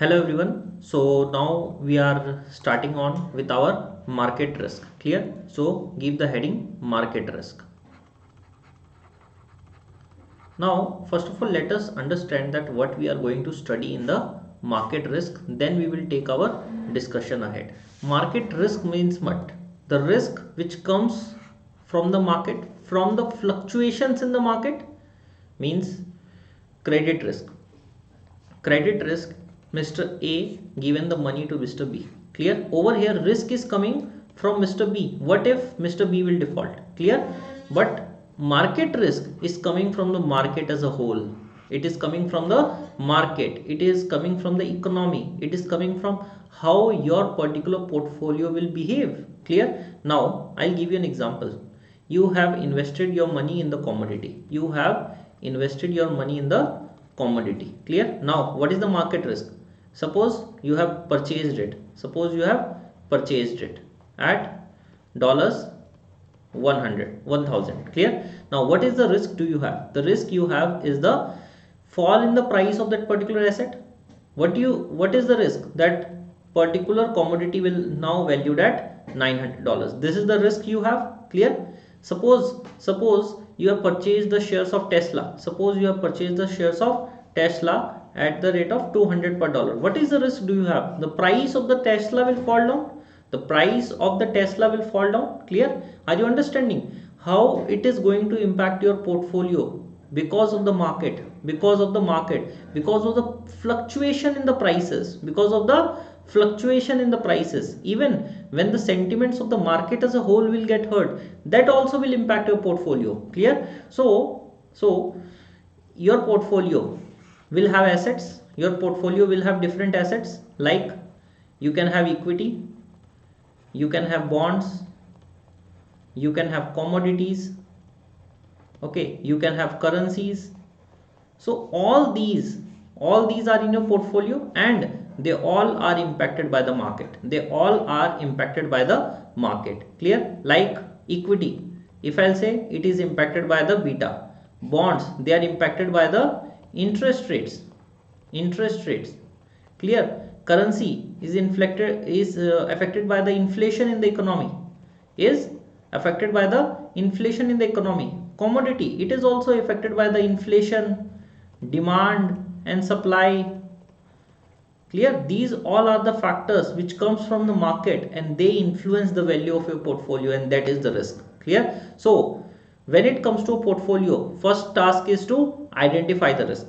Hello everyone. So now we are starting on with our market risk. Clear? So give the heading market risk. Now first of all let us understand that what we are going to study in the market risk, then we will take our discussion ahead. Market risk means what? The risk which comes from the market, from the fluctuations in the market, means credit risk. Credit risk, Mr. A given the money to Mr. B. Clear? Over here risk is coming from Mr. B. What if Mr. B will default? Clear? But market risk is coming from the market as a whole. It is coming from the market. It is coming from the economy. It is coming from how your particular portfolio will behave. Clear? Now I'll give you an example. You have invested your money in the commodity. You have invested your money in the commodity. Clear? Now what is the market risk? Suppose you have purchased it. Suppose you have purchased it at dollars 1000. Clear? Now what is the risk do you have? The risk you have is the fall in the price of that particular asset. What is the risk? That particular commodity will now valued at $900. This is the risk you have. Clear? Suppose you have purchased the shares of Tesla. Suppose you have purchased the shares of Tesla at the rate of 200 per dollar. What is the risk do you have? The price of the Tesla will fall down. The price of the Tesla will fall down. Clear? Are you understanding how it is going to impact your portfolio? Because of the market, because of the fluctuation in the prices, even when the sentiments of the market as a whole will get hurt, that also will impact your portfolio. Clear? So your portfolio will have assets. Your portfolio will have different assets, like you can have equity, you can have bonds, you can have commodities, okay, you can have currencies. So all these are in your portfolio, and they all are impacted by the market. Clear? Like equity, if I'll say, it is impacted by the beta. Bonds, they are impacted by the interest rates. Clear? Currency is affected by the inflation in the economy. Commodity, it is also affected by the inflation, demand and supply. Clear? These all are the factors which comes from the market, and they influence the value of your portfolio, and that is the risk. Clear? So when it comes to a portfolio, first task is to identify the risk.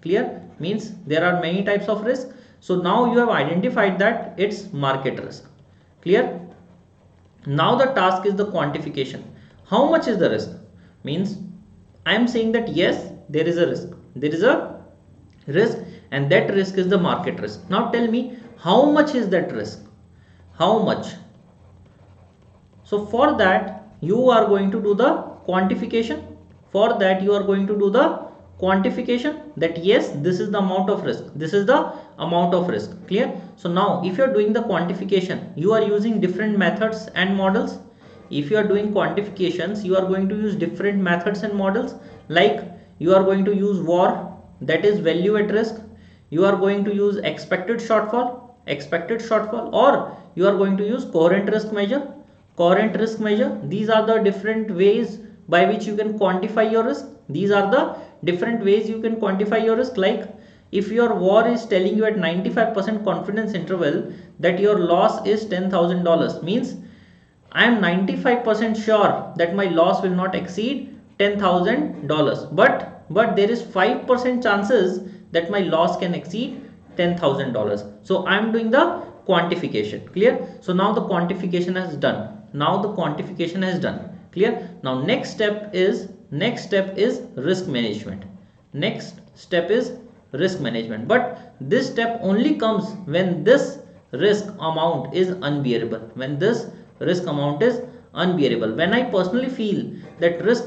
Clear? Means there are many types of risk. So now you have identified that it's market risk. Clear? Now the task is the quantification. How much is the risk? Means I am saying that yes, there is a risk, and that risk is the market risk. Now tell me, how much is that risk? How much? So for that you are going to do the quantification. That yes, this is the amount of risk. Clear? So now if you are doing the quantification, you are using different methods and models. If you are doing quantifications, you are going to use different methods and models, like you are going to use VaR, that is value at risk. You are going to use expected shortfall, or you are going to use coherent risk measure. These are the different ways by which you can quantify your risk. Like if your VaR is telling you at 95% confidence interval that your loss is $10,000, means I am 95% sure that my loss will not exceed $10,000, but there is 5% chances that my loss can exceed $10,000. So I am doing the quantification. Clear? So now the quantification has done. Clear? Now next step is risk management. But this step only comes when this risk amount is unbearable. When I personally feel that this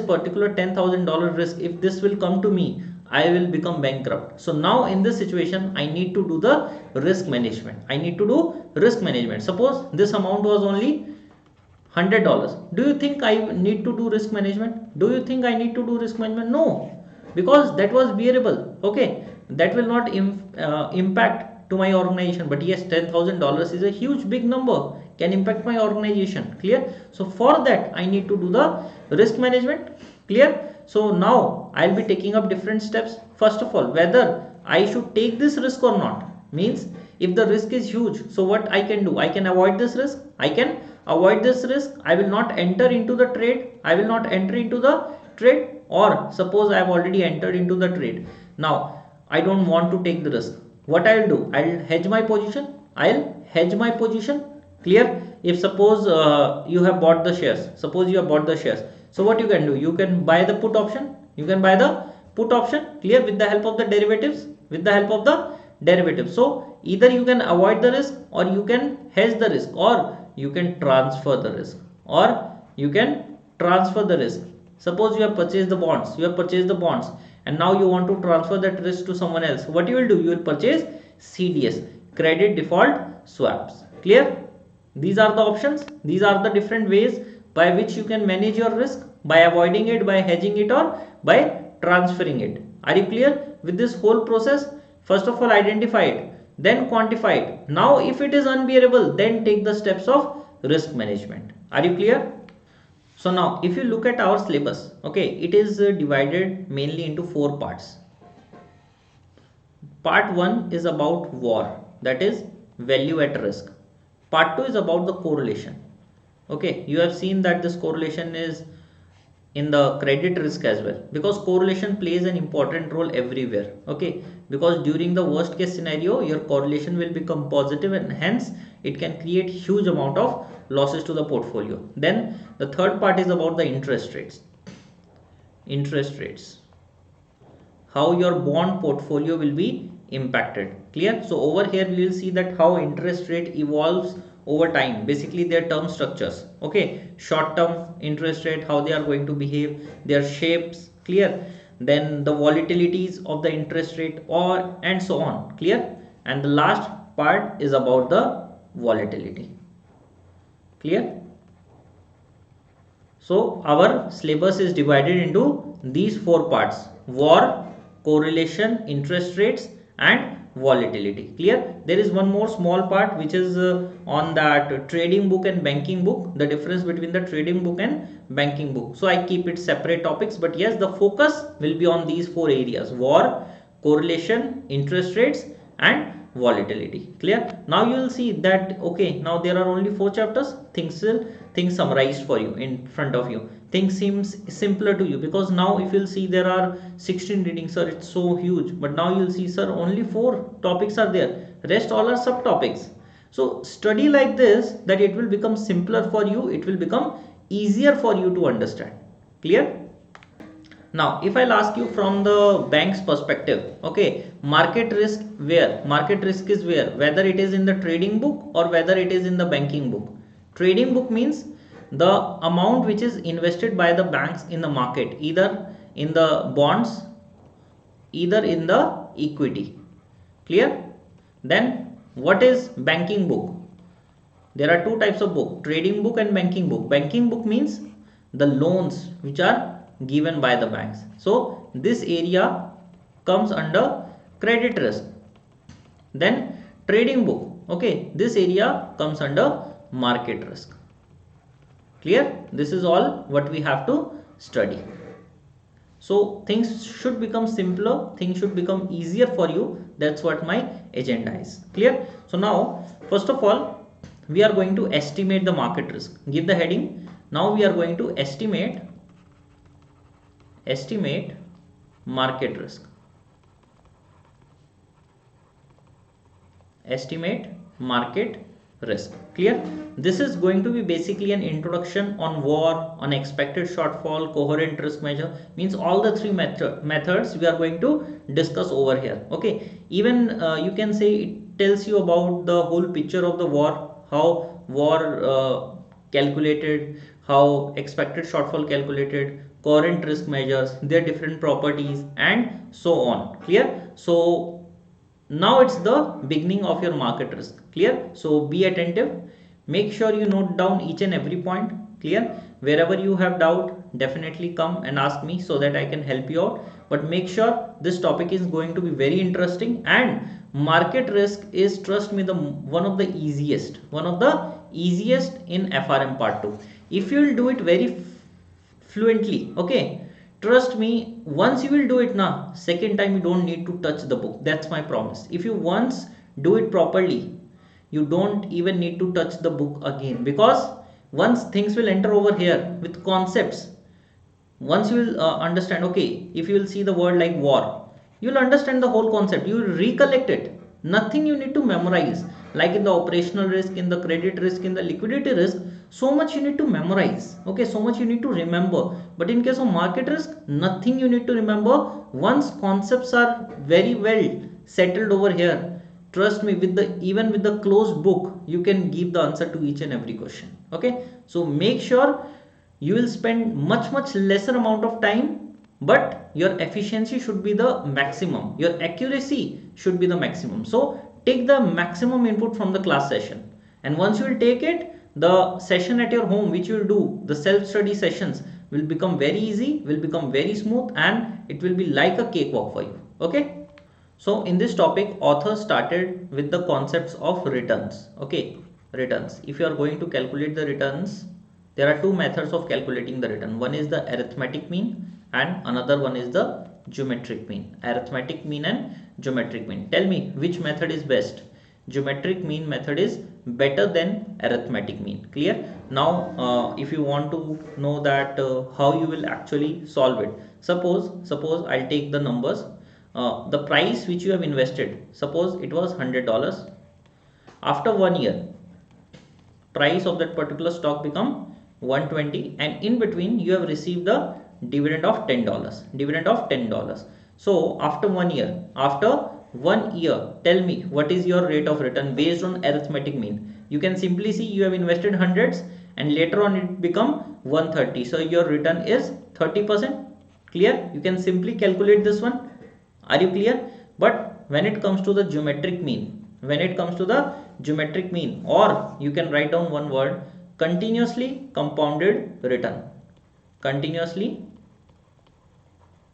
particular $10,000 risk, if this will come to me, I will become bankrupt. So now in this situation, I need to do the risk management. Suppose this amount was only $100. Do you think I need to do risk management? No. because that was bearable. Okay, that will not impact to my organization. But yes, $10,000 is a huge big number, can impact my organization. Clear? So for that I need to do the risk management. Clear? So now I'll be taking up different steps. First of all, whether I should take this risk or not, means if the risk is huge, so what I can do, I can avoid this risk. I can avoid this risk. I will not enter into the trade. I will not enter into the trade. Or suppose I have already entered into the trade, now I don't want to take the risk. What I'll do, I'll hedge my position. I'll hedge my position. Clear? If suppose you have bought the shares, suppose you have bought the shares, so what you can do, you can buy the put option. You can buy the put option. Clear? With the help of the derivatives. With the help of the derivatives. So either you can avoid the risk, or you can hedge the risk, or you can transfer the risk, or you can transfer the risk. Suppose you have purchased the bonds. You have purchased the bonds, and now you want to transfer that risk to someone else. What you will do, you will purchase CDS, credit default swaps. Clear? These are the options. These are the different ways by which you can manage your risk, by avoiding it, by hedging it, or by transferring it. Are you clear with this whole process? First of all, identify it, then quantify it. Now if it is unbearable, then take the steps of risk management. Are you clear? So now if you look at our syllabus, okay, it is divided mainly into 4 parts. Part 1 is about VaR, that is value at risk. Part 2 is about the correlation. Okay, you have seen that this correlation is in the credit risk as well, because correlation plays an important role everywhere. Okay, because during the worst case scenario, your correlation will become positive, and hence it can create huge amount of losses to the portfolio. Then the third part is about the interest rates. Interest rates, how your bond portfolio will be impacted. Clear? So over here we will see that how interest rate evolves over time, basically their term structures. Okay, short term interest rate, how they are going to behave, their shapes. Clear? Then the volatilities of the interest rate, or and so on. Clear? And the last part is about the volatility. Clear? So our syllabus is divided into these 4 parts: VaR, correlation, interest rates, and volatility. Clear? There is one more small part which is on that trading book and banking book, the difference between the trading book and banking book. So I keep it separate topics, but yes, the focus will be on these 4 areas: VaR, correlation, interest rates, and volatility. Clear? Now you will see that okay, now there are only 4 chapters. Things summarized for you in front of you. Things seems simpler to you, because now if you'll see there are 16 readings, sir, it's so huge. But now you'll see, sir, only 4 topics are there, rest all are subtopics. So study like this, that it will become simpler for you, it will become easier for you to understand. Clear? Now if I'll ask you from the bank's perspective, okay, market risk where? Market risk is where? Whether it is in the trading book or whether it is in the banking book. Trading book means the amount which is invested by the banks in the market, either in the bonds, either in the equity. Clear? Then what is banking book? There are 2 types of book: trading book and banking book. Banking book means the loans which are given by the banks. So this area comes under credit risk. Then trading book, okay, this area comes under market risk. Clear? This is all what we have to study. So things should become simpler, things should become easier for you. That's what my agenda is. Clear? So now first of all we are going to estimate the market risk. Give the heading. Now we are going to estimate market risk. Estimate market risk. Clear? This is going to be basically an introduction on VaR, on expected shortfall, coherent risk measure. Means all the 3 methods we are going to discuss over here. Okay, even you can say it tells you about the whole picture of the VaR, how VaR calculated, how expected shortfall calculated, coherent risk measures, their different properties, and so on. Clear? So now it's the beginning of your market risk. Clear? So be attentive, make sure you note down each and every point. Clear? Wherever you have doubt, definitely come and ask me so that I can help you out. but make sure this topic is going to be very interesting. And market risk is, trust me, the one of the easiest in FRM part 2. If you will do it very fluently, okay, trust me, once you will do it now, second time you don't need to touch the book. That's my promise. If you once do it properly, you don't even need to touch the book again, because once things will enter over here with concepts, once you will understand, okay, if you will see the word like war, you will understand the whole concept, you will recollect it. Nothing you need to memorize, like in the operational risk, in the credit risk, in the liquidity risk, so much you need to memorize, okay, so much you need to remember. But in case of market risk, nothing you need to remember. Once concepts are very well settled over here, trust me, with the even with the closed book, you can give the answer to each and every question. Okay, so make sure you will spend much lesser amount of time, but your efficiency should be the maximum, your accuracy should be the maximum. So take the maximum input from the class session, and once you will take it, the session at your home which you will do, the self-study sessions, will become very easy, will become very smooth, and it will be like a cakewalk for you. Okay, so in this topic, author started with the concepts of returns. Okay, returns. If you are going to calculate the returns, there are two methods of calculating the return. One is the arithmetic mean, and another one is the geometric mean. Arithmetic mean and geometric mean. Tell me which method is best. Geometric mean method is better than arithmetic mean. Clear? Now if you want to know that how you will actually solve it, suppose I'll take the numbers. The price which you have invested, suppose it was $100. After 1 year, price of that particular stock become 120, and in between you have received the dividend of $10. So after 1 year, tell me what is your rate of return based on arithmetic mean. You can simply see you have invested hundreds and later on it become 130, so your return is 30%. Clear? You can simply calculate this one. Are you clear? But when it comes to the geometric mean, or you can write down one word, continuously compounded return. Continuously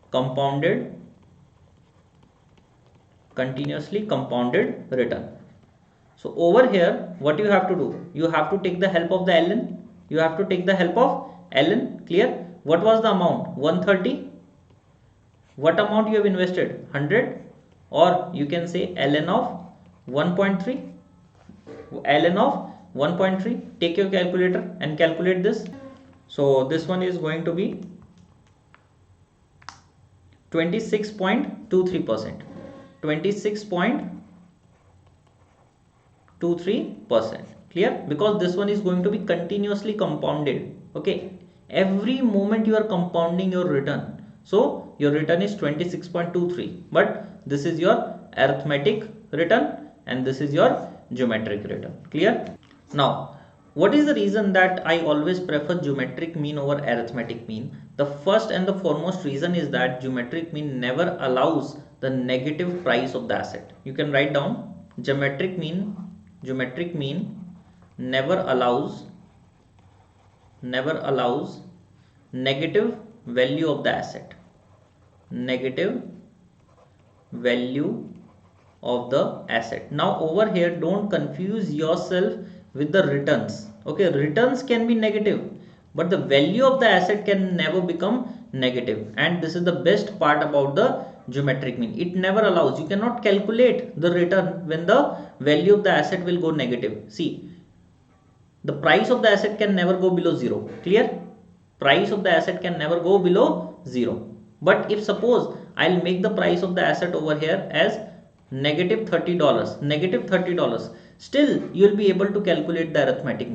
compounded return. So over here, what you have to do? You have to take the help of the ln. Clear? What was the amount? 130. What amount you have invested? 100. Or you can say ln of 1.3. Take your calculator and calculate this. So this one is going to be 26.23%. 26.23%. Clear? Because this one is going to be continuously compounded. Okay, every moment you are compounding your return, so your return is 26.23, but this is your arithmetic return and this is your geometric return. Clear? Now, what is the reason that I always prefer geometric mean over arithmetic mean? The first and the foremost reason is that geometric mean never allows the negative price of the asset. You can write down geometric mean never allows negative value of the asset. Now over here, don't confuse yourself with the returns. Okay, returns can be negative, but the value of the asset can never become negative, and this is the best part about the geometric mean. It never allows, you cannot calculate the return when the value of the asset will go negative. See, the price of the asset can never go below 0. Clear? Price of the asset can never go below 0. But if suppose I'll make the price of the asset over here as negative $30, still you will be able to calculate the arithmetic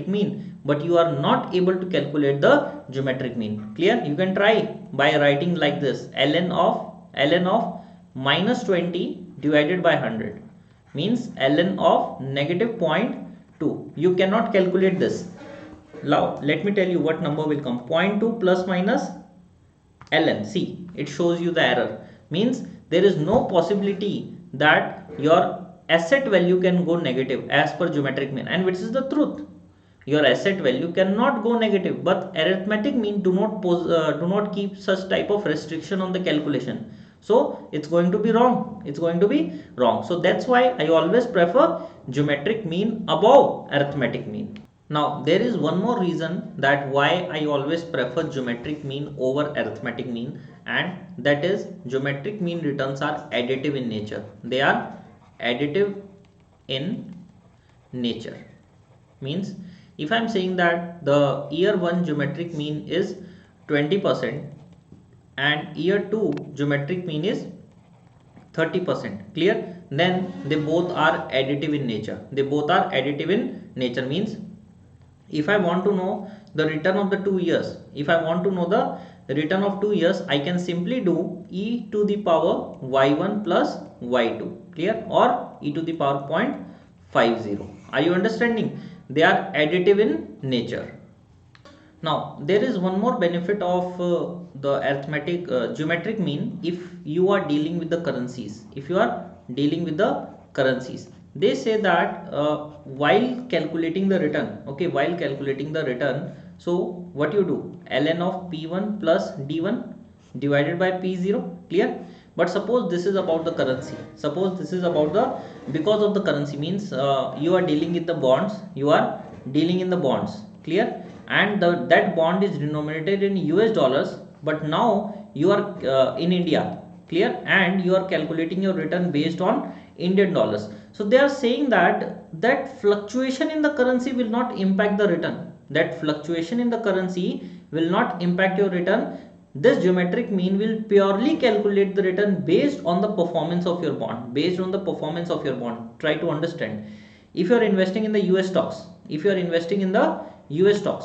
mean. But you are not able to calculate the geometric mean. Clear? You can try by writing like this: ln of minus 20 divided by 100 means ln of negative 0.2. You cannot calculate this. Now let me tell you what number will come. 0.2 plus minus ln. See, it shows you the error. Means there is no possibility that your asset value can go negative as per geometric mean, and which is the truth. your asset value cannot go negative, but arithmetic mean do not keep such type of restriction on the calculation, so it's going to be wrong, so that's why I always prefer geometric mean above arithmetic mean. Now there is one more reason that why I always prefer geometric mean over arithmetic mean, and that is geometric mean returns are additive in nature. They are additive in nature. Means if I am saying that the year 1 geometric mean is 20% and year 2 geometric mean is 30%, clear, then they both are additive in nature. Means if I want to know the return of the 2 years, I can simply do e to the power y1 plus y2, clear, or e to the power 0.50. Are you understanding? They are additive in nature. Now there is one more benefit of the geometric mean. If you are dealing with the currencies, they say that while calculating the return, so what you do, ln of p1 plus d1 divided by p0, clear. But suppose this is about the currency, because of the currency means you are dealing in the bonds, clear, and that bond is denominated in US dollars, but now you are in India, clear, and you are calculating your return based on Indian dollars. So they are saying that fluctuation in the currency will not impact the return. Your return. This geometric mean will purely calculate the return based on the performance of your bond. Try to understand. If you are investing in the US stocks,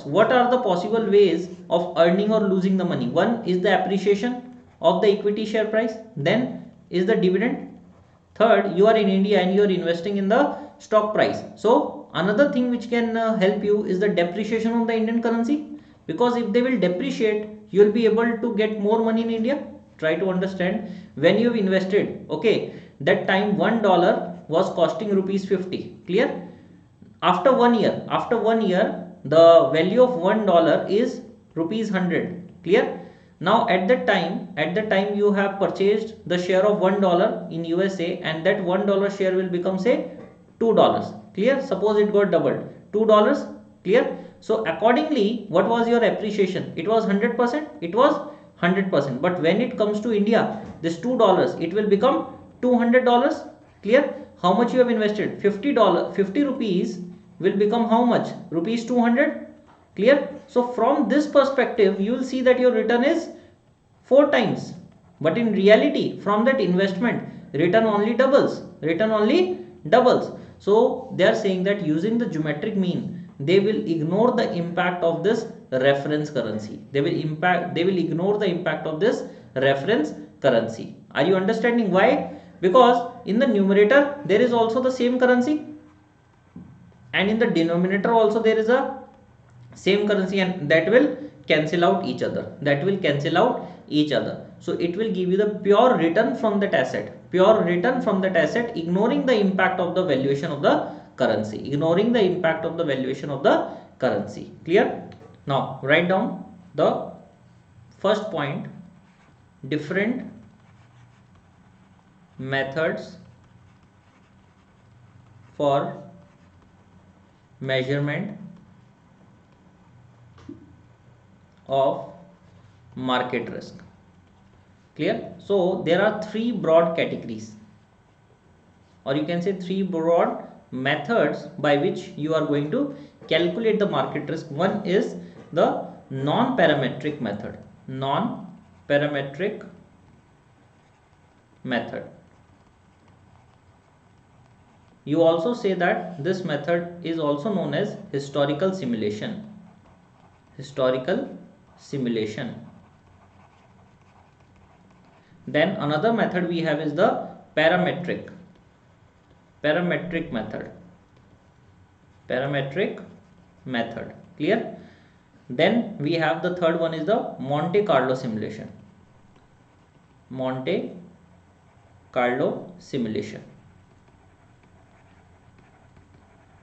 what are the possible ways of earning or losing the money? One is the appreciation of the equity share price, then is the dividend. Third, you are in India and you are investing in the stock price. So another thing which can help you is the depreciation of the Indian currency, because if they will depreciate, you will be able to get more money in India. Try to understand. When you have invested, okay, that time $1 was costing rupees 50, clear. After 1 year, the value of $1 is rupees 100, clear. Now at that time you have purchased the share of $1 in USA, and that $1 share will become say $2, clear. Suppose it got doubled, $2, clear. So accordingly, what was your appreciation? It was 100%. But when it comes to India, this $2 it will become $200, clear. How much you have invested? $50, 50 rupees will become how much? Rupees 200, clear. So from this perspective, you will see that your return is 4 times, but in reality from that investment return only doubles. So they are saying that using the geometric mean, they will ignore the impact of this reference currency. Are you understanding why? Because in the numerator there is also the same currency, and in the denominator also there is a same currency, and that will cancel out each other. So it will give you the pure return from that asset, ignoring the impact of the valuation of the currency. Clear? Now write down the first point: different methods for measurement of market risk. Clear? So there are 3 broad categories, or you can say 3 broad methods by which you are going to calculate the market risk. One is the non-parametric method. You also say that this method is also known as historical simulation. Then another method we have is the parametric method. Clear? Then we have the third one is the Monte Carlo simulation.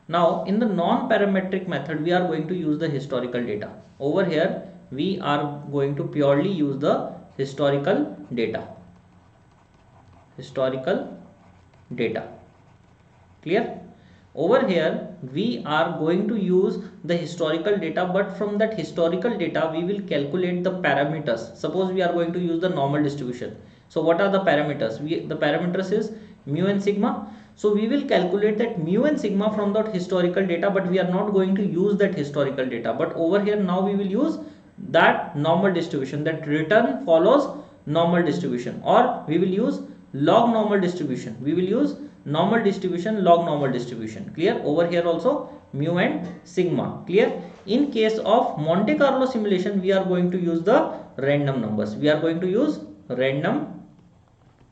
Now in the non-parametric method we are going to use the historical data. Over here we are going to purely use the historical data. Clear? Over here we are going to use the historical data, but from that historical data we will calculate the parameters. Suppose we are going to use the normal distribution. So what are the parameters? The parameters is mu and sigma. So we will calculate that mu and sigma from that historical data, but we are not going to use that historical data. But over here now we will use that normal distribution, that return follows normal distribution, or we will use log normal distribution. We will use normal distribution, log normal distribution. Clear? Over here also mu and sigma. Clear? In case of Monte Carlo simulation we are going to use the random numbers. We are going to use random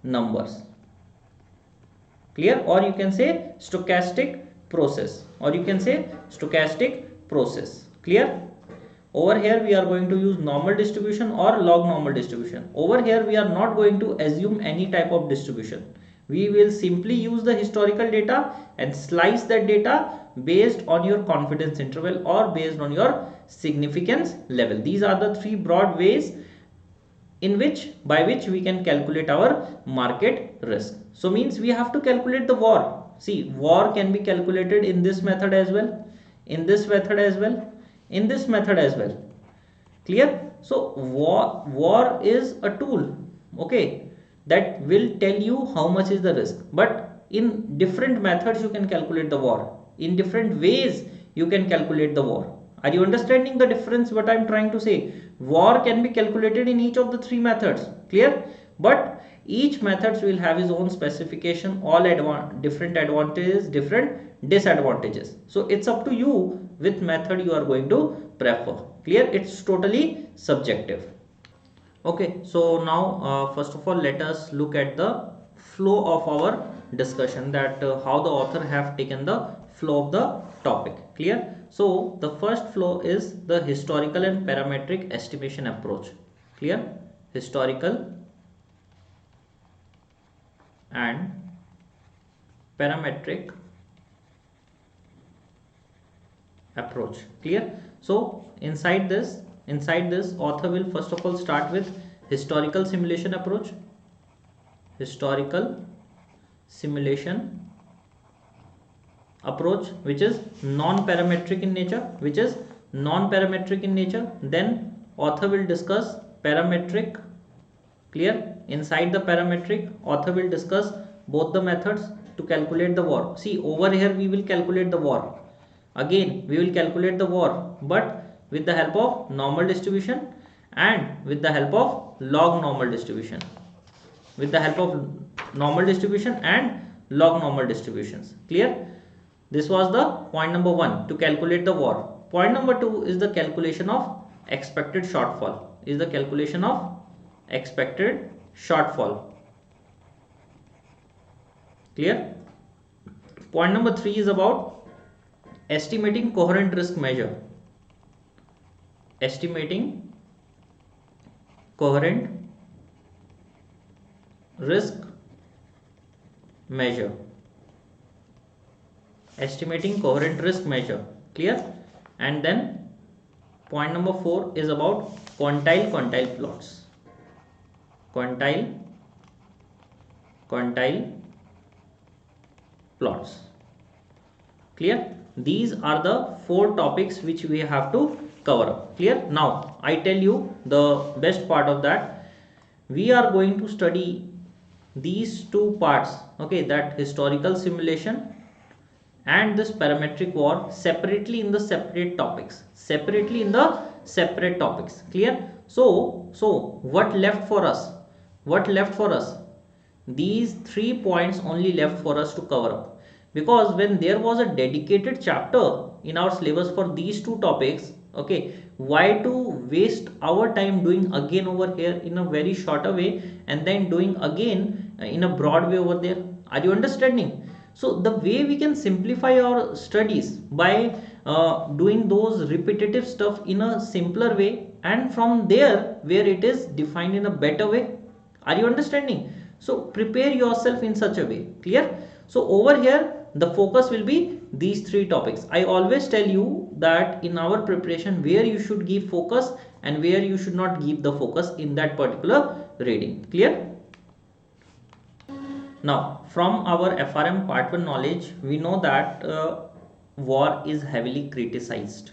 numbers. Clear? Or you can say stochastic process, Clear? Over here we are going to use normal distribution or log normal distribution. Over here we are not going to assume any type of distribution. We will simply use the historical data and slice that data based on your confidence interval or based on your significance level. These are the three broad ways by which we can calculate our market risk. So means we have to calculate the VaR. See, VaR can be calculated in this method as well, in this method as well, in this method as well. Clear? So VaR is a tool, okay, that will tell you how much is the risk, but in different methods you can calculate the VaR. In different ways you can calculate the VaR. Are you understanding the difference what I am trying to say? VaR can be calculated in each of the three methods. Clear? But each methods will have its own specification, all different advantages, different disadvantages. So it's up to you which method you are going to prefer. Clear? It's totally subjective. Okay, so now first of all let us look at the flow of our discussion, that how the author have taken the flow of the topic. Clear? So the first flow is the historical and parametric estimation approach. Clear? Historical and parametric approach. Clear? So inside this author will first of all start with historical simulation approach, which is non-parametric in nature, then author will discuss parametric. Clear? Inside the parametric, author will discuss both the methods to calculate the VaR. See, over here we will calculate the VaR. Again we will calculate the VaR, but with the help of normal distribution and with the help of log normal distribution. Clear? This was the point number 1, to calculate the VaR. Point number 2 is the calculation of expected shortfall. Clear? Point number 3 is about estimating coherent risk measure. Estimating coherent risk measure. Clear? And then point number 4 is about quantile plots. Clear? These are the 4 topics which we have to cover up. Clear? Now I tell you the best part of that. We are going to study these 2 parts, okay, that historical simulation and this parametric VaR separately in the separate topics. Clear? So what left for us? These 3 points only left for us to cover up, because when there was a dedicated chapter in our syllabus for these 2 topics, okay, why to waste our time doing again over here in a very shorter way and then doing again in a broad way over there? Are you understanding? So the way we can simplify our studies by doing those repetitive stuff in a simpler way, and from there where it is defined in a better way. Are you understanding? So prepare yourself in such a way. Clear? So over here the focus will be these three topics. I always tell you that in our preparation where you should give focus and where you should not give the focus in that particular reading. Clear? Now from our FRM part 1 knowledge, we know that VaR is heavily criticized.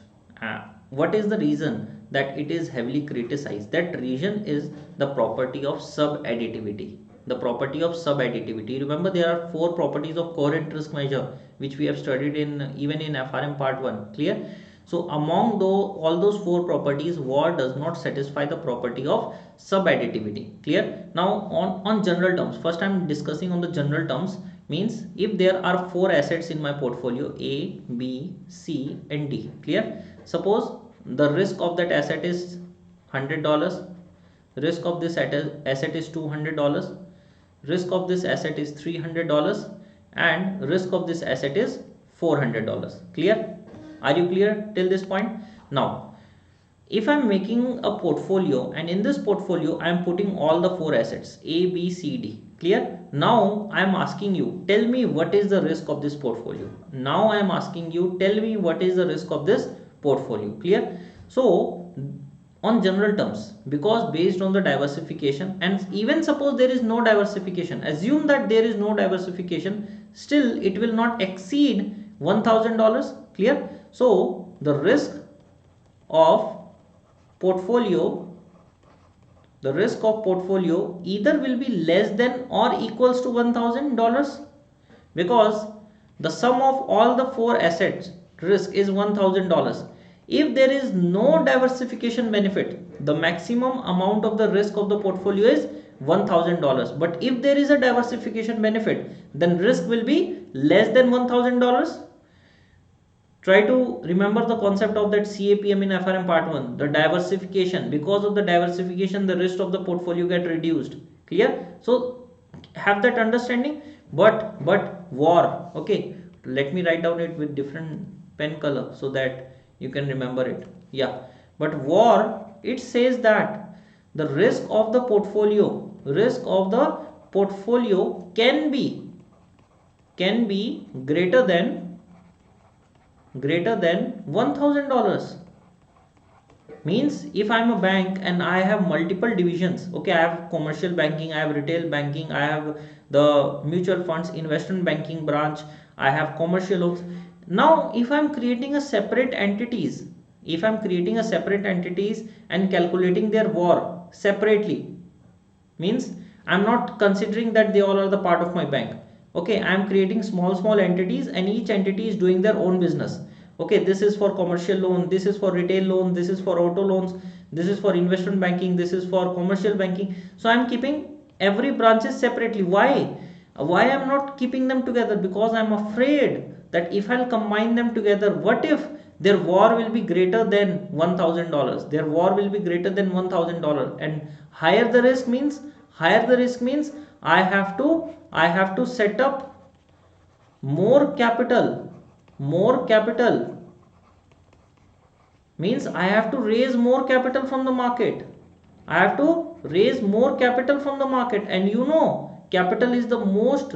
What is the reason that it is heavily criticized? That reason is the property of sub-additivity. The property of sub-additivity. Remember, there are 4 properties of coherent risk measure which we have studied in even in FRM part 1. Clear? So among all those 4 properties, VaR does not satisfy the property of sub-additivity. Clear? Now on general terms, first I am discussing on the general terms. Means if there are 4 assets in my portfolio, A, B, C and D. Clear? Suppose the risk of that asset is $100, risk of this asset is $200, risk of this asset is $300 and risk of this asset is $400. Clear? Are you clear till this point? Now if I am making a portfolio and in this portfolio I am putting all the 4 assets A, B, C, D. Clear? Now I am asking you, tell me what is the risk of this portfolio. Now I am asking you, tell me what is the risk of this portfolio. Clear? So on general terms, because based on the diversification, and even suppose there is no diversification, assume that there is no diversification, still it will not exceed $1,000. Clear? So the risk of portfolio either will be less than or equals to $1,000, because the sum of all the 4 assets risk is $1,000. If there is no diversification benefit, the maximum amount of the risk of the portfolio is $1,000. But if there is a diversification benefit, then risk will be less than $1,000. Try to remember the concept of that CAPM in FRM part 1. The diversification, because of the diversification, the risk of the portfolio get reduced. Clear? So have that understanding. But VaR, okay, let me write down it with different pen color so that you can remember it. Yeah, but VaR, it says that the risk of the portfolio can be greater than $1,000. Means if I am a bank and I have multiple divisions, okay, I have commercial banking, I have retail banking, I have the mutual funds, investment banking branch, I have commercial loans. Now if I am creating a separate entities, and calculating their VaR separately, means I am not considering that they all are the part of my bank. Okay, I am creating small entities and each entity is doing their own business. Okay, this is for commercial loan, this is for retail loan, this is for auto loans, this is for investment banking, this is for commercial banking. So I am keeping every branches separately. Why I am not keeping them together? Because I am afraid that if I'll combine them together, what if their VaR will be greater than $1,000? Their VaR will be greater than $1,000, and higher the risk means I have to set up more capital. Means I have to raise more capital from the market. And you know, capital is the most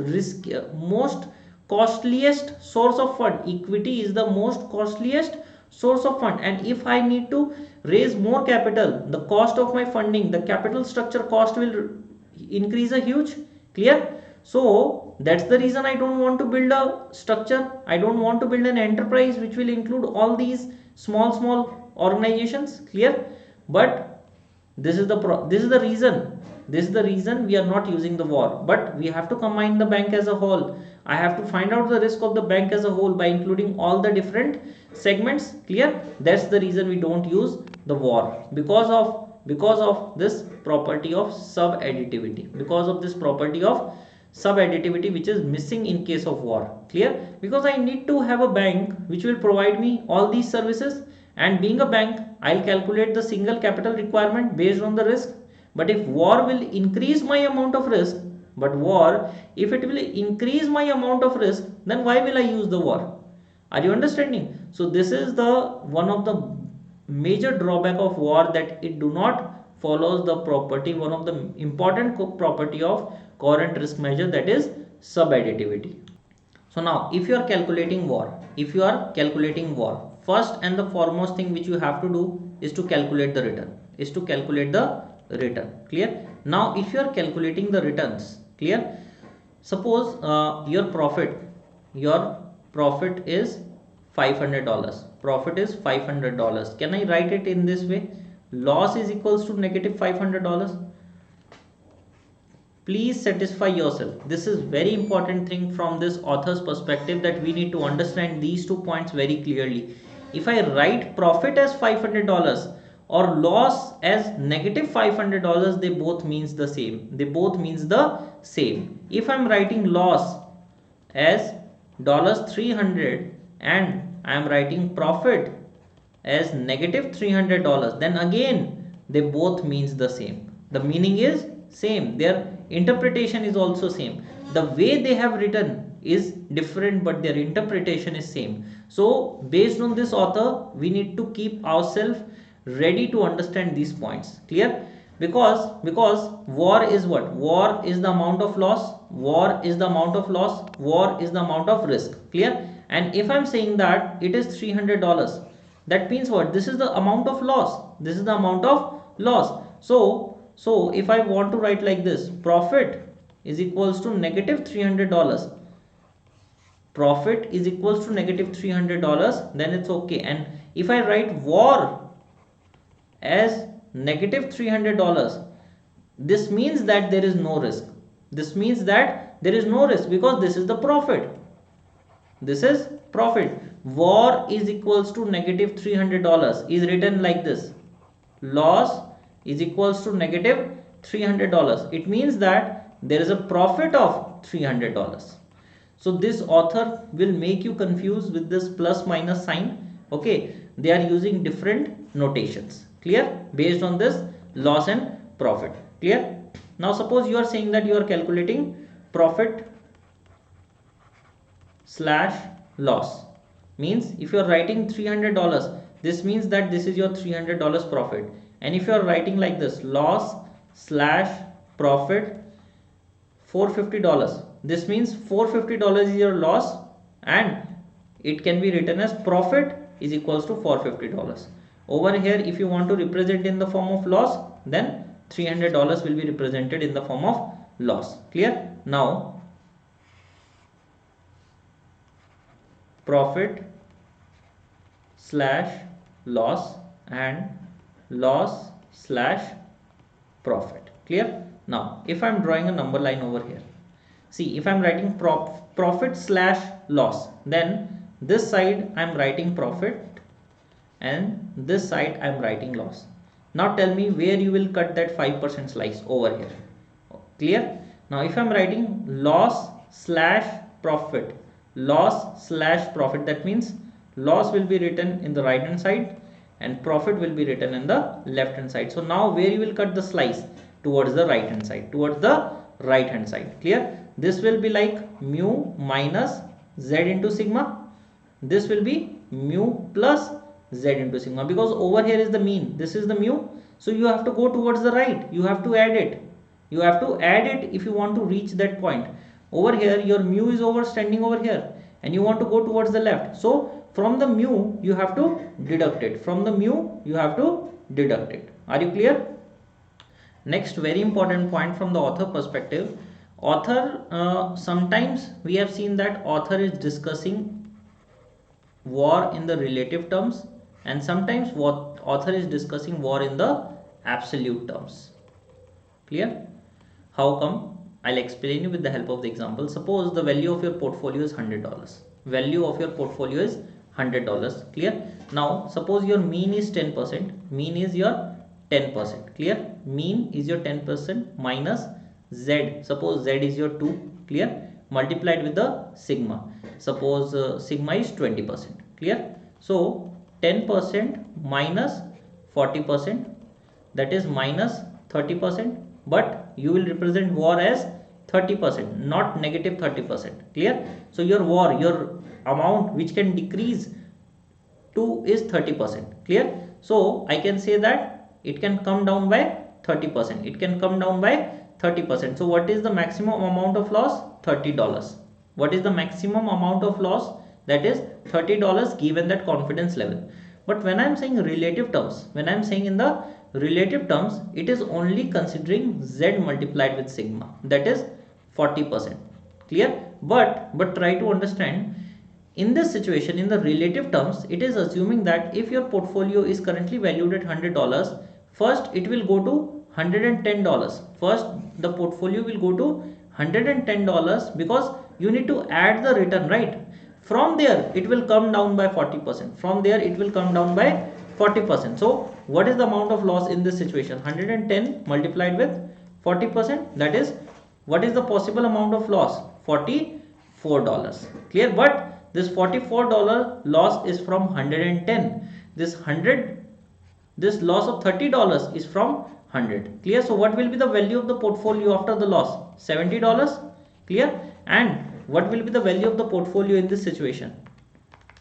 costliest source of fund. Equity is the most costliest source of fund, and if I need to raise more capital, the cost of my funding, the capital structure cost will increase a huge. Clear? So that's the reason I don't want to build a structure. I don't want to build an enterprise which will include all these small organizations. Clear? But this is the reason we are not using the VaR. But we have to combine the bank as a whole. I have to find out the risk of the bank as a whole by including all the different segments. Clear? That's the reason we don't use the VaR, because of this property of sub-additivity, which is missing in case of VaR. Clear? Because I need to have a bank which will provide me all these services, and being a bank, I'll calculate the single capital requirement based on the risk. But if VaR will increase my amount of risk, if it will increase my amount of risk, then why will I use the VaR? Are you understanding? So this is one of the major drawback of VaR, that it do not follows the property, one of the important property of coherent risk measure, that is sub-additivity. So now if you are calculating VaR, first and the foremost thing which you have to do is to calculate the return. Clear? Now if you are calculating the returns, clear? Suppose your profit is $500. Profit is $500. Can I write it in this way? Loss is equals to negative $500. Please satisfy yourself. This is very important thing from this author's perspective, that we need to understand these 2 points very clearly. If I write profit as $500 or loss as negative $500, they both means the same. If I'm writing loss as $300 and I am writing profit as negative $300, then again they both means the same. The meaning is same, their interpretation is also same. The way they have written is different, but their interpretation is same. So based on this author, we need to keep ourselves ready to understand these points. Clear? Because VaR is what? VaR is the amount of loss, VaR is the amount of risk. Clear? And if I'm saying that it is $300, that means what? This is the amount of loss. So if I want to write like this, profit is equals to negative $300. Then it's okay. And if I write VaR as negative $300, this means that there is no risk. Because this is the profit. VaR is equals to negative $300 is written like this. Loss is equals to negative $300. It means that there is a profit of $300. So this author will make you confused with this plus minus sign. Okay, they are using different notations. Clear? Based on this loss and profit. Clear? Now suppose you are saying that you are calculating profit slash loss. Means if you are writing $300, this means that this is your $300 profit. And if you are writing like this, loss slash profit $450, this means $450 is your loss, and it can be written as profit is equals to $450. Over here, if you want to represent in the form of loss, then $300 will be represented in the form of loss. Clear? Now profit slash loss and loss slash profit. Clear? Now if I am drawing a number line over here, see, if I am writing profit slash loss, then this side I am writing profit and this side I am writing loss. Now tell me where you will cut that 5% slice over here. Clear? Now if I am writing loss slash profit, that means loss will be written in the right hand side and profit will be written in the left hand side. So now where you will cut the slice? Towards the right hand side. Clear? This will be like mu minus z into sigma. This will be mu plus z into sigma, because over here is the mean, this is the mu. So you have to go towards the right, you have to add it if you want to reach that point. Over here your mu is standing over here and you want to go towards the left. So from the mu you have to deduct it. Are you clear? Next very important point from the author perspective. Sometimes we have seen that author is discussing VaR in the relative terms, and sometimes what author is discussing VaR in the absolute terms. Clear? How come? I'll explain you with the help of the example. Suppose the value of your portfolio is $100. Clear? Now suppose your mean is 10%. Mean is your 10%. Clear? Mean is your 10% minus z. Suppose z is your 2. Clear? Multiplied with the sigma. Suppose sigma is 20%. Clear? So 10% minus 40%, that is minus 30%, but you will represent VaR as 30%, not negative 30%. Clear? So your VaR, your amount which can decrease to is 30%. Clear? So I can say that it can come down by 30%. So what is the maximum amount of loss? $30. What is the maximum amount of loss? That is $30 given that confidence level. But when I am saying relative terms, when I am saying in the relative terms, it is only considering Z multiplied with sigma, that is 40%. Clear? But try to understand, in this situation, in the relative terms, it is assuming that if your portfolio is currently valued at $100, first it will go to $110. First the portfolio will go to $110 because you need to add the return, right? From there it will come down by 40%. From there it will come down by 40%. So what is the amount of loss in this situation? 110 multiplied with 40%, that is, what is the possible amount of loss? $44. Clear? But this $44 loss is from 110. This loss of $30 is from 100. Clear? So what will be the value of the portfolio after the loss? $70. Clear? And what will be the value of the portfolio in this situation?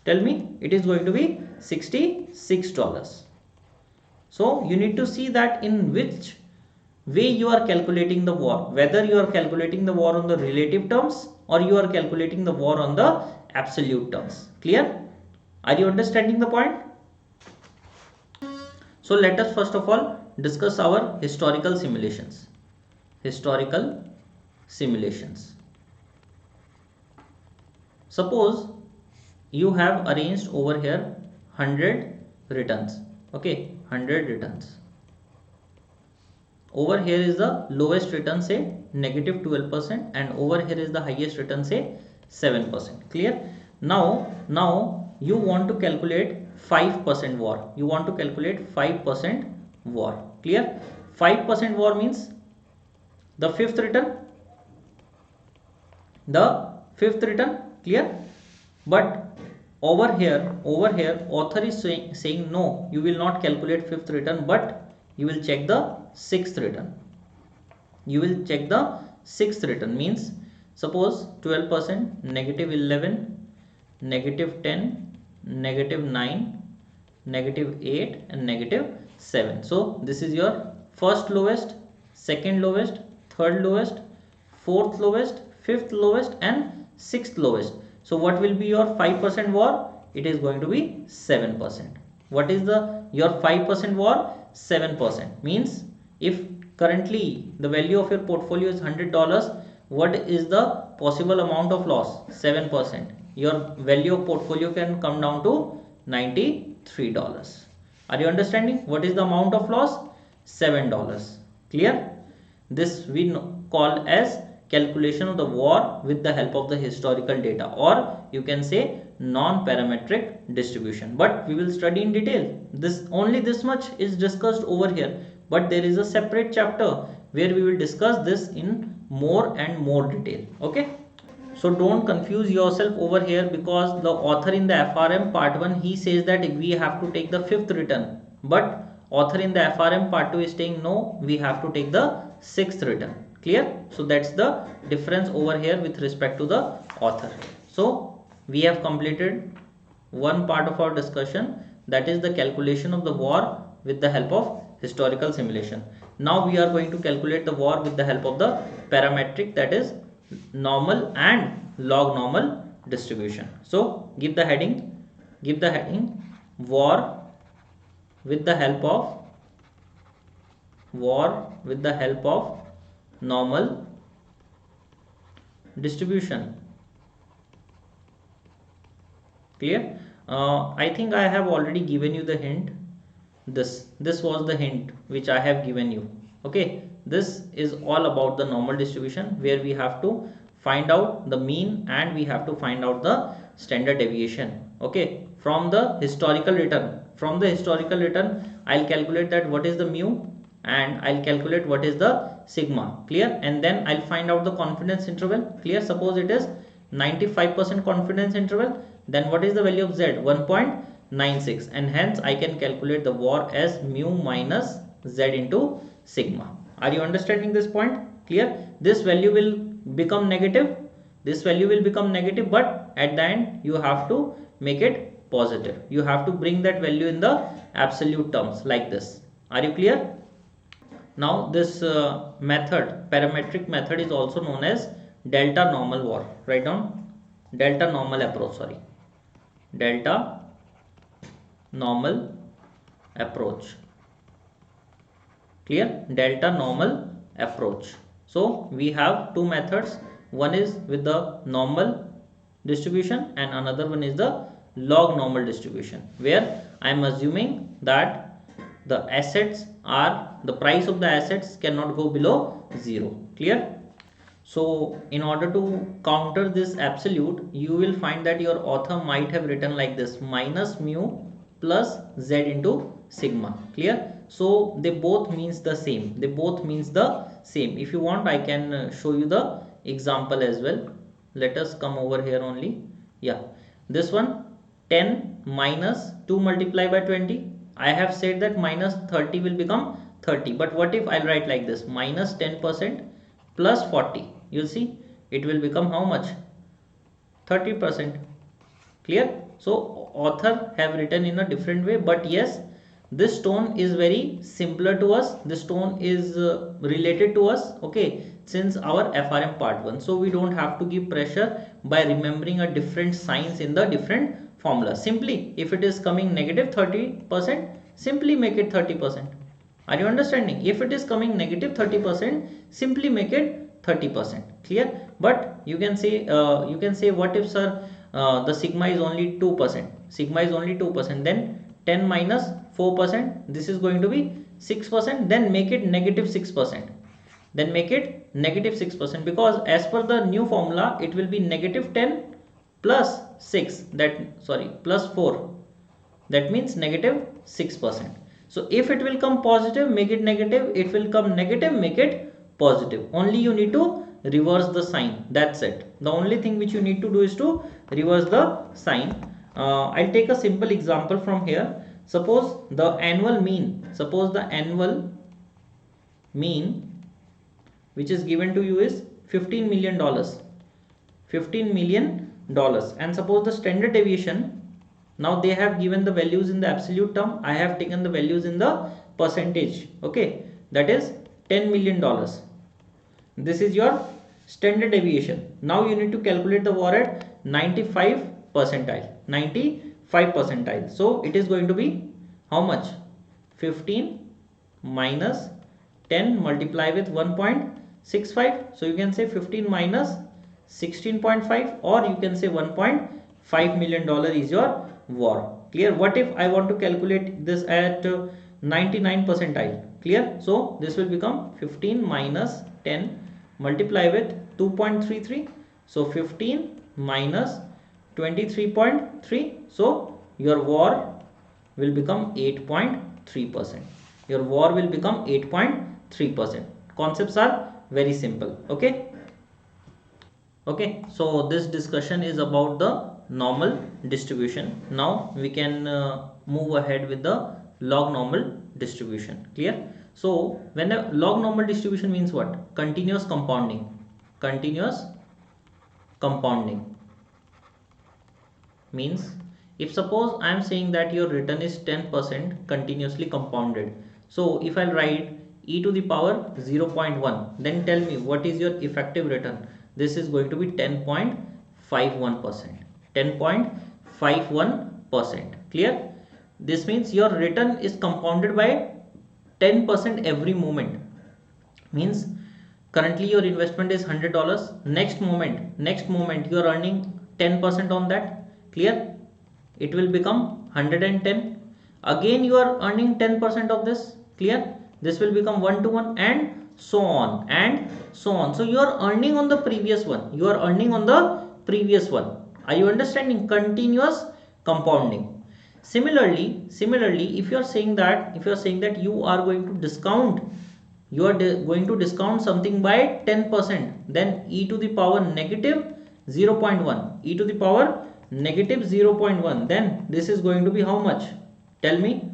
Tell me. It is going to be $66. So you need to see that in which way you are calculating the VaR, whether you are calculating the VaR on the relative terms or you are calculating the VaR on the absolute terms. Clear? Are you understanding the point? So let us first of all discuss our historical simulations. Historical simulations. Suppose you have arranged over here 100 returns. Okay, 100 returns. Over here is the lowest return, say negative 12%, and over here is the highest return, say 7%. Clear? Now you want to calculate 5% VaR. You want to calculate 5% VaR. Clear? 5% VaR means the fifth return. Clear? But over here author is saying no, you will not calculate fifth return, but you will check the sixth return. You will check the sixth return, means suppose 12%, negative 11, negative 10, negative 9, negative 8 and negative 7. So this is your first lowest, second lowest, third lowest, fourth lowest, fifth lowest and sixth lowest. So what will be your 5% VaR? It is going to be 7%. What is your 5% VaR? 7%. Means if currently the value of your portfolio is $100, what is the possible amount of loss? 7%. Your value of portfolio can come down to $93. Are you understanding? What is the amount of loss? $7. Clear? This we call as calculation of the VaR with the help of the historical data, or you can say non-parametric distribution. But we will study in detail. This much is discussed over here, but there is a separate chapter where we will discuss this in more and more detail. Okay, so don't confuse yourself over here, because the author in the FRM part 1, he says that we have to take the fifth return, but author in the FRM part 2 is saying no, we have to take the sixth return. Clear? So that's the difference over here with respect to the author. So we have completed one part of our discussion, that is the calculation of the VaR with the help of historical simulation. Now we are going to calculate the VaR with the help of the parametric, that is normal and log normal distribution. So give the heading VaR with the help of normal distribution. Clear? I think I have already given you the hint. This was the hint which I have given you. Okay, this is all about the normal distribution, where we have to find out the mean and we have to find out the standard deviation. Okay, from the historical return I'll calculate that what is the mu, and I'll calculate what is the sigma. Clear? And then I'll find out the confidence interval. Clear? Suppose it is 95% confidence interval, then what is the value of Z? 1.96, and hence I can calculate the VaR as mu minus Z into sigma. Are you understanding this point? Clear? This value will become negative, but at the end you have to make it positive. You have to bring that value in the absolute terms like this. Are you clear? Now this parametric method is also known as delta normal VaR. Write down delta normal approach, sorry, delta normal approach. Clear? Delta normal approach. So we have two methods. One is with the normal distribution and another one is the log normal distribution, where I am assuming that the price of the assets cannot go below 0. Clear? So in order to counter this absolute, you will find that your author might have written like this: minus mu plus z into sigma. Clear? So they both means the same. If you want, I can show you the example as well. Let us come over here only. Yeah, this one, 10 minus 2 multiplied by 20. I have said that minus 30 will become 30, but what if I'll write like this: minus 10% plus 40. You'll see it will become how much? 30%. Clear? So author have written in a different way, but yes, this tone is very simpler to us. This tone is related to us, okay, since our FRM part 1. So we don't have to give pressure by remembering a different signs in the different formula. Simply, if it is coming negative 30%, simply make it 30%. Are you understanding? If it is coming negative 30%, simply make it 30%. Clear? But you can say what if, sir, the sigma is only 2%. Then 10 minus 4%, this is going to be 6%. Then make it negative 6%. Because as per the new formula, it will be negative 10 plus 6, plus 4. That means negative 6%. So if it will come positive, make it negative. It will come negative, make it positive. Only you need to reverse the sign. That's it. The only thing which you need to do is to reverse the sign. I'll take a simple example from here. Suppose the annual mean which is given to you is $15 million. And suppose the standard deviation, now they have given the values in the absolute term. I have taken the values in the percentage. Okay, that is $10 million. This is your standard deviation. Now you need to calculate the VaR at 95 percentile. So it is going to be how much? 15 minus 10 multiply with 1.65. So you can say 15 minus 16.5, or you can say $1.5 million is your VaR. Clear? What if I want to calculate this at 99 percentile? Clear? So this will become 15 minus 10 multiply with 2.33. So 15 minus 23.3. So your VaR will become 8.3%. Your VaR will become 8.3%. Concepts are very simple. Okay. So this discussion is about the normal distribution. Now we can move ahead with the log normal distribution. Clear? So when a log normal distribution means what? Continuous compounding. Means, if suppose I am saying that your return is 10% continuously compounded. So if I write e to the power 0.1, then tell me what is your effective return. This is going to be 10.51%. 10.51%. Clear? This means your return is compounded by 10% every moment. Means currently your investment is $100. Next moment you are earning 10% on that. Clear? It will become 110. Again you are earning 10% of this. Clear? This will become 1 to 1 and so on. So you are earning on the previous one. Are you understanding? Continuous compounding. Similarly, if you are saying that you are going to discount something by 10%, then e to the power negative 0.1, then this is going to be how much? Tell me.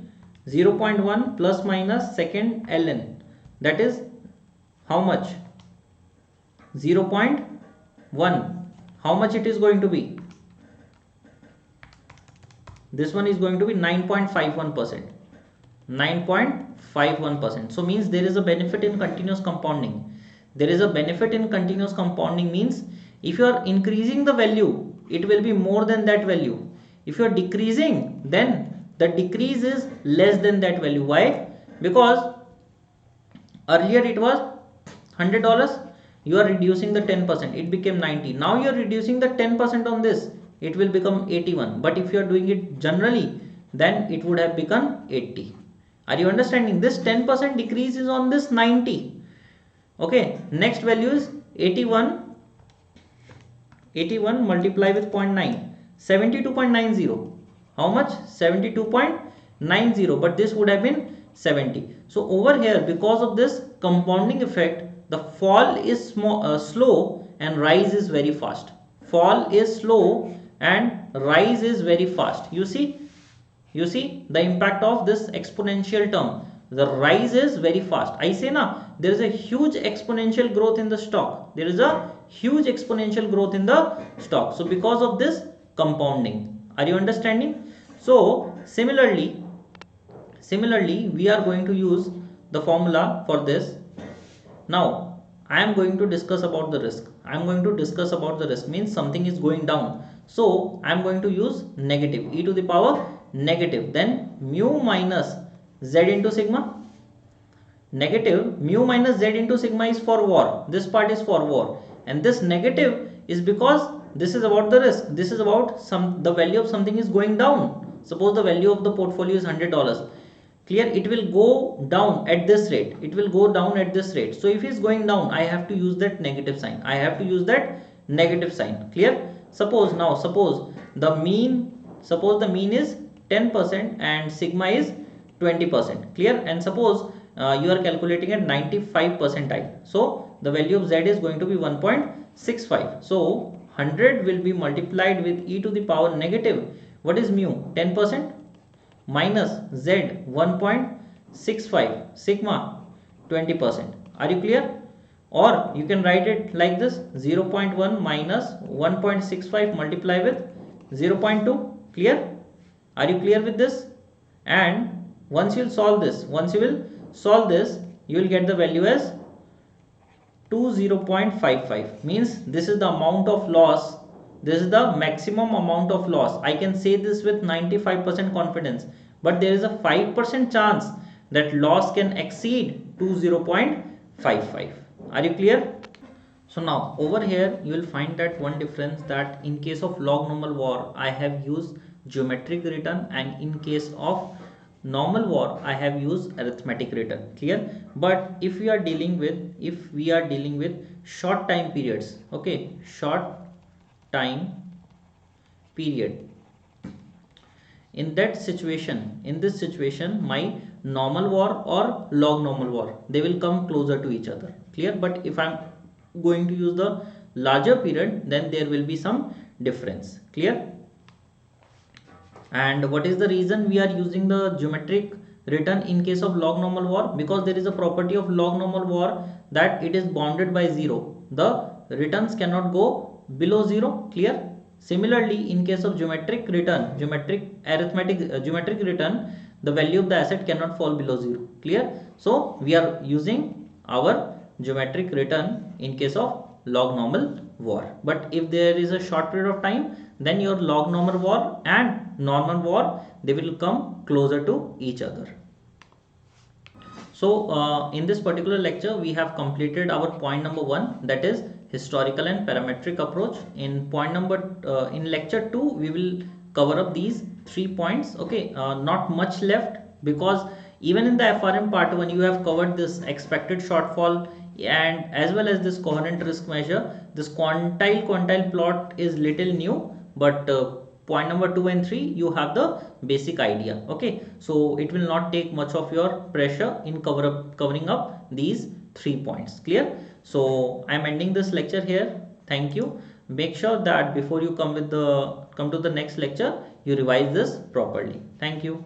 0.1 plus minus second ln, that is how much? 0.1. How much it is going to be? This one is going to be 9.51%. 9.51%. So means there is a benefit in continuous compounding. There is a benefit in continuous compounding means if you are increasing the value, it will be more than that value. If you are decreasing, then the decrease is less than that value. Why? Because earlier it was $100, you are reducing the 10%, it became 90. Now you are reducing the 10% on this, it will become 81. But if you are doing it generally, then it would have become 80. Are you understanding? This 10% decrease is on this 90. Okay, next value is 81. 81 multiply with 0.9, 72.90. How much? 72.90, but this would have been 70. So over here, because of this compounding effect, the fall is slow and rise is very fast. Fall is slow and rise is very fast. You see the impact of this exponential term. The rise is very fast. I say now, there is a huge exponential growth in the stock. There is a huge exponential growth in the stock. So because of this compounding, are you understanding? So similarly, we are going to use the formula for this. Now I am going to discuss about the risk. I am going to discuss about the risk means something is going down. So I am going to use negative e to the power negative, then mu minus z into sigma. Negative mu minus z into sigma is for VaR. This part is for VaR, and this negative is because this is about the risk. This is about the value of something is going down. Suppose the value of the portfolio is $100. Clear? It will go down at this rate. It will go down at this rate. So if it's going down, I have to use that negative sign. I have to use that negative sign. Clear? Suppose the mean is 10% and sigma is 20%. Clear? And suppose you are calculating at 95 percentile. So the value of z is going to be 1.65. So 100 will be multiplied with e to the power negative. What is mu? 10% minus z 1.65, sigma 20%. Are you clear? Or you can write it like this: 0.1 minus 1.65 multiply with 0.2. Clear? Are you clear with this? And once you will solve this, you will get the value as 20.55. Means this is the amount of loss. This is the maximum amount of loss. I can say this with 95% confidence, but there is a 5% chance that loss can exceed 20.55. Are you clear? So now over here you will find that one difference, that in case of log normal VaR I have used geometric return, and in case of normal VaR I have used arithmetic return. Clear? But if we are dealing with short time periods, okay, short time period, in this situation my normal VaR or log normal VaR, they will come closer to each other. Clear? But if I am going to use the larger period, then there will be some difference. Clear? And what is the reason we are using the geometric return in case of log normal VaR? Because there is a property of log normal VaR that it is bounded by 0. The returns cannot go below 0. Clear? Similarly, in case of geometric return, geometric return, the value of the asset cannot fall below 0. Clear? So we are using our geometric return in case of log normal VaR. But if there is a short period of time, then your log normal VaR and normal VaR, they will come closer to each other. So in this particular lecture we have completed our point number 1, that is historical and parametric approach. In lecture 2 we will cover up these 3 points. Okay, not much left, because even in the FRM part 1 you have covered this expected shortfall and as well as this coherent risk measure. This quantile plot is little new, but point number 2 and 3 you have the basic idea. Okay, so it will not take much of your pressure in covering up these 3 points. Clear? So I am ending this lecture here. Thank you. Make sure that before you come to the next lecture, you revise this properly. Thank you.